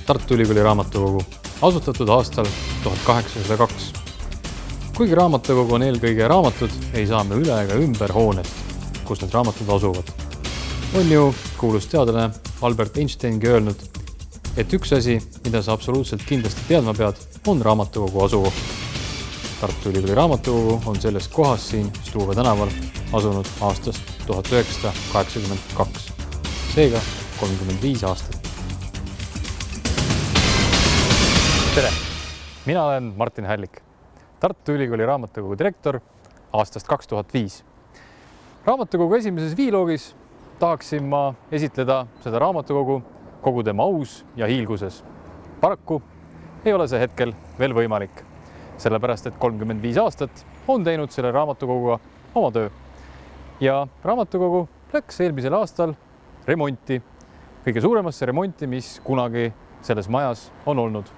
Tartu Ülikooli raamatukogu, asutatud aastal 1802. Kuigi raamatukogu on eelkõige raamatud, ei saa me üle ega ümber hoonest, kus need raamatud asuvad. On ju kuulus teadlane Albert Einsteingi öelnud, et üks asi, mida sa absoluutselt kindlasti teadma pead, on raamatukogu asukoht. Tartu Ülikooli raamatukogu on selles kohas siin Stuuve tänaval asunud aastast 1982. Seega 35 aastat. Tere! Mina olen Martin Hällik, Tartu Ülikooli raamatukogu direktor aastast 2005. Raamatukogu esimeses viiloogis tahaksin ma esitleda seda raamatukogu kogu tema aus ja hiilguses. Paraku ei ole see hetkel veel võimalik, sellepärast et 35 aastat on teinud selle raamatukoguga oma töö. Ja raamatukogu läks eelmisel aastal remonti, kõige suuremasse remonti, mis kunagi selles majas on olnud.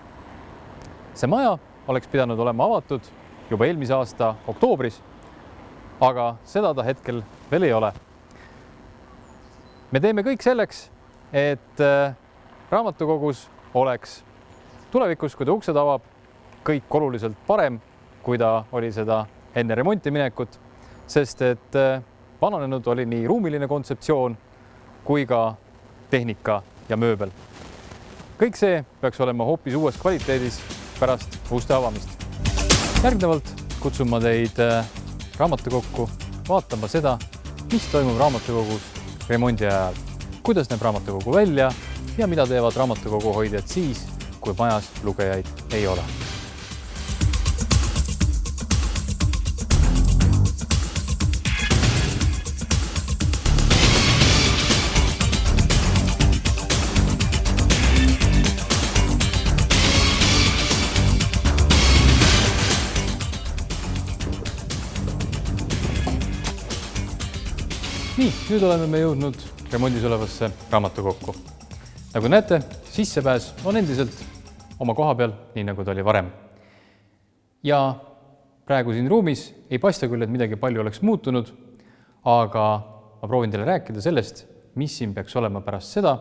See maja oleks pidanud olema avatud juba eelmise aasta oktoobris, aga seda ta hetkel veel ei ole. Me teeme kõik selleks, et raamatukogus oleks tulevikus, kui ta uksed avab, kõik oluliselt parem, kui ta oli seda enne remonti minekut, sest et vananenud oli nii ruumiline kontseptsioon kui ka tehnika ja mööbel. Kõik see peaks olema hoopis uues kvaliteedis pärast uste avamist. Järgnevalt kutsun ma teid raamatukokku vaatama seda, mis toimub raamatukogus remondi ajal, kuidas näeb raamatukogu välja ja mida teevad raamatukogu hoidjad siis, kui majas lugejaid ei ole. Nii, nüüd oleme me jõudnud remondis olevasse raamatukokku. Nagu näete, sissepääs on endiselt oma koha peal, nii nagu ta oli varem. Ja praegu siin ruumis ei paista küll, et midagi palju oleks muutunud, aga ma proovin teile rääkida sellest, mis siin peaks olema pärast seda,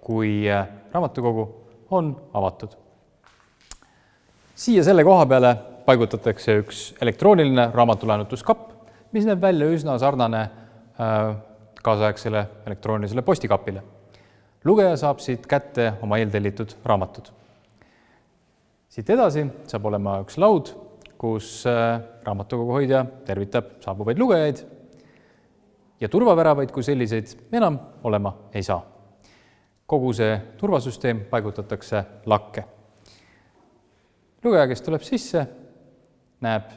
kui raamatukogu on avatud. Siia selle koha peale paigutatakse üks elektrooniline raamatulaenutuskapp, mis näeb välja üsna sarnane kaasaegsele elektroonilisele postikapile. Lugeja saab siit kätte oma eeltellitud raamatud. Siit edasi saab olema üks laud, kus raamatukogu hoidja tervitab saabuvaid lugejaid ja turvaväravaid kui selliseid enam olema ei saa. Kogu see turvasüsteem paigutatakse lakke. Lugeja, kes tuleb sisse, näeb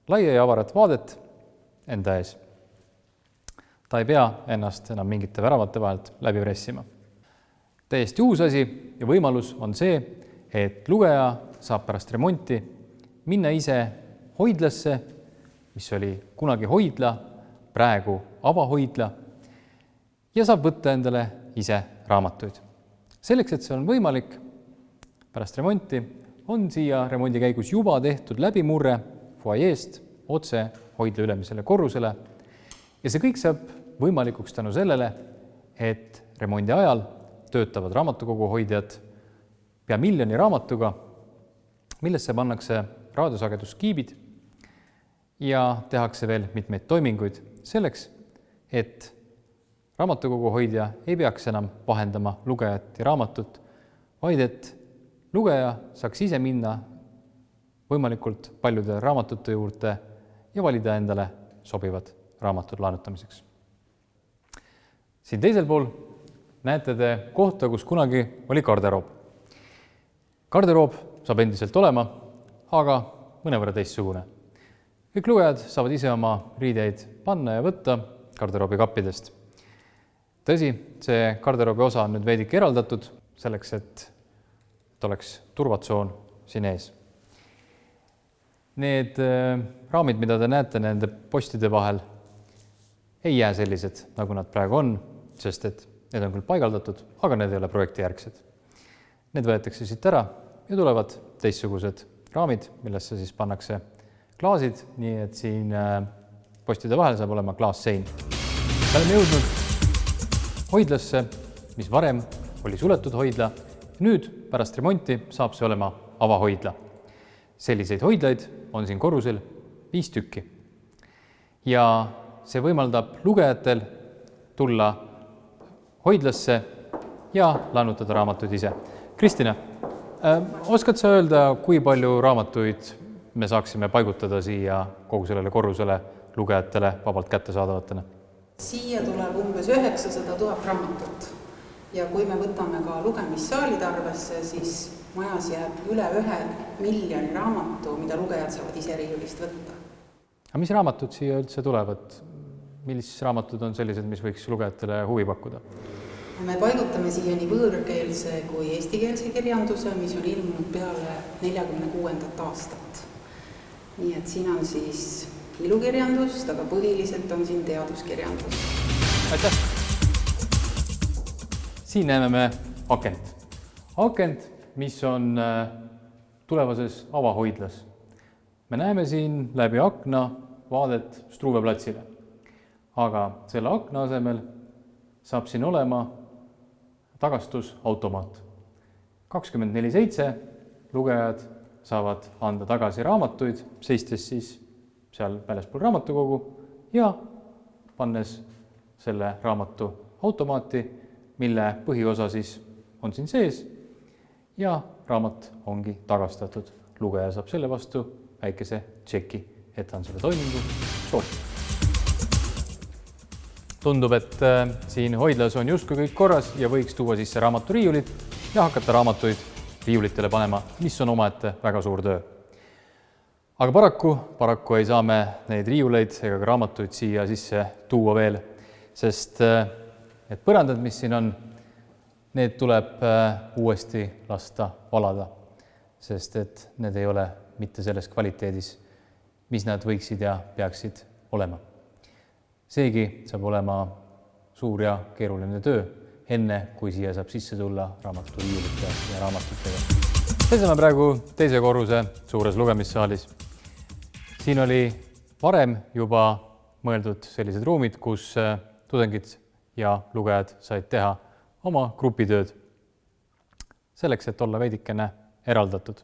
laia ja avarat vaadet enda ees. Ta ei pea ennast enam mingite väravate vahelt läbi pressima. Täiesti uus asi ja võimalus on see, et lugeja saab pärast remonti minna ise hoidlasse, mis oli kunagi hoidla, praegu avahoidla, ja saab võtta endale ise raamatuid. Selleks, et see on võimalik, pärast remonti on siia remondi käigus juba tehtud läbimurre fuajeest otse hoidla ülemisele korrusele ja see kõik saab võimalikuks tänu sellele, et remondi ajal töötavad raamatukogu hoidjad pea 1 miljoni raamatuga, millesse pannakse raadiosageduskiibid ja tehakse veel mitmeid toiminguid selleks, et raamatukogu hoidja ei peaks enam vahendama lugejat ja raamatut, vaid et lugeja saaks ise minna võimalikult paljude raamatute juurde ja valida endale sobivad raamatud laenutamiseks. Siin teisel pool näete te kohta, kus kunagi oli garderoob. Garderoob saab endiselt olema, aga mõnevõrra teistsugune. Kõik lugejad saavad ise oma riideid panna ja võtta garderoobi kappidest. Tõsi, see garderoobi osa on nüüd veidike eraldatud selleks, et oleks turvatsoon siin ees. Need raamid, mida te näete nende postide vahel, ei jää sellised, nagu nad praegu on, sest et need on küll paigaldatud, aga need ei ole projektijärgsed. Need võetakse siit ära ja tulevad teistsugused raamid, millesse siis pannakse klaasid, nii et siin postide vahel saab olema klaassein. Me oleme jõudnud hoidlasse, mis varem oli suletud hoidla. Nüüd pärast remonti saab see olema avahoidla. Selliseid hoidlaid on siin korrusel 5 tükki. Ja see võimaldab lugejatel tulla hoidlasse ja laenutada raamatuid ise. Kristina, oskad sa öelda, kui palju raamatuid me saaksime paigutada siia kogu sellele korrusele lugejatele vabalt kättesaadavatena? Siia tuleb umbes 900 000 raamatut ja kui me võtame ka lugemissaalid arvesse, siis majas jääb üle 1 miljoni raamatu, mida lugejad saavad ise riiulist võtta. Aga mis raamatud siia üldse tulevad? Millised raamatud on sellised, mis võiks lugejatele huvi pakkuda? Me paigutame siia nii võõrkeelse kui eestikeelse kirjanduse, mis on ilmunud peale 46. aastat. Nii et siin on siis ilukirjandust, aga põhiliselt on siin teaduskirjandus. Aitäh! Siin näeme me akent. Akent, mis on tulevases avahoidlas. Me näeme siin läbi akna vaadet Struve platsile. Aga selle akna asemel saab siin olema tagastusautomaat. 24/7 lugejad saavad anda tagasi raamatuid, seistes siis seal väljaspool raamatukogu ja pannes selle raamatu automaati, mille põhiosa siis on siin sees ja raamat ongi tagastatud. Lugeja saab selle vastu väikese tšeki, et ta on selle toimingu soovinud. Tundub, et siin hoidlas on justkui kõik korras ja võiks tuua sisse raamaturiiulid ja hakata raamatuid riiulitele panema, mis on omaette väga suur töö. Aga paraku ei saa me neid riiuleid ega ka raamatuid siia sisse tuua veel, sest need põrandad, mis siin on, need tuleb uuesti lasta valada, sest et need ei ole mitte selles kvaliteedis, mis nad võiksid ja peaksid olema. Seegi saab olema suur ja keeruline töö, enne kui siia saab sisse tulla raamaturiiulite ja raamatutega. Seisame praegu teise korruse suures lugemissaalis. Siin oli varem juba mõeldud sellised ruumid, kus tudengid ja lugejad said teha oma grupitööd selleks, et olla veidikene eraldatud.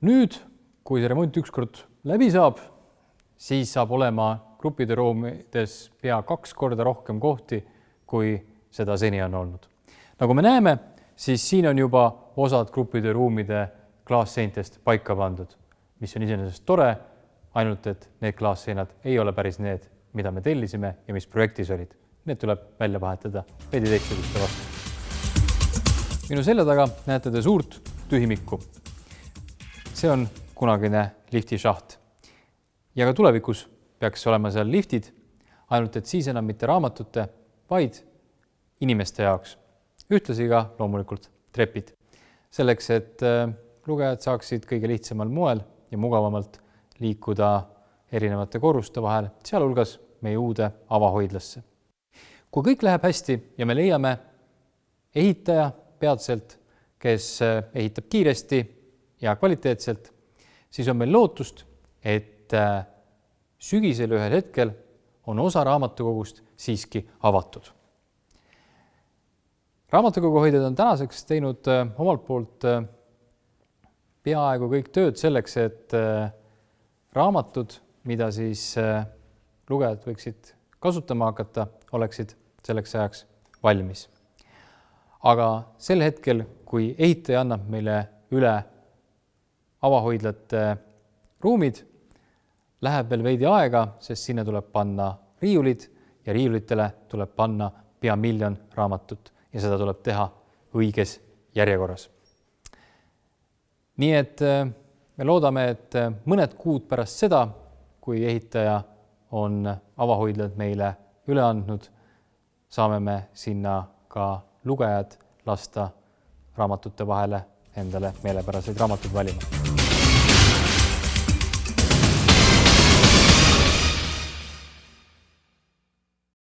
Nüüd, kui see remont ükskord läbi saab, siis saab olema gruppide ruumides pea 2 korda rohkem kohti, kui seda seni on olnud. Nagu me näeme, siis siin on juba osad gruppide ruumide klaasseintest paika pandud, mis on iseenesest tore, ainult et need klaasseinad ei ole päris need, mida me tellisime ja mis projektis olid. Need tuleb välja vahetada veidi teistsuguste vastu. Minu selja taga näete te suurt tühimikku. See on kunagine liftishaht. Ja ka tulevikus peaks olema seal liftid, ainult et siis enam mitte raamatute, vaid inimeste jaoks. Ühtlasi ka loomulikult trepid. Selleks, et lugejad saaksid kõige lihtsamal moel ja mugavamalt liikuda erinevate korruste vahel, sealhulgas meie uude avahoidlasse. Kui kõik läheb hästi ja me leiame ehitaja peatselt, kes ehitab kiiresti ja kvaliteetselt, siis on meil lootust, et sügisel ühel hetkel on osa raamatukogust siiski avatud. Raamatukogu hoidjad on tänaseks teinud omalt poolt peaaegu kõik tööd selleks, et raamatud, mida siis lugejad võiksid kasutama hakata, oleksid selleks ajaks valmis. Aga sel hetkel, kui ehitaja annab meile üle avahoidlate ruumid, läheb veel veidi aega, sest sinna tuleb panna riiulid ja riiulitele tuleb panna pea 1 miljon raamatut ja seda tuleb teha õiges järjekorras. Nii et me loodame, et mõned kuud pärast seda, kui ehitaja on avahoidlad meile üle andnud, saame me sinna ka lugejad lasta raamatute vahele endale meelepäraseid raamatuid valima.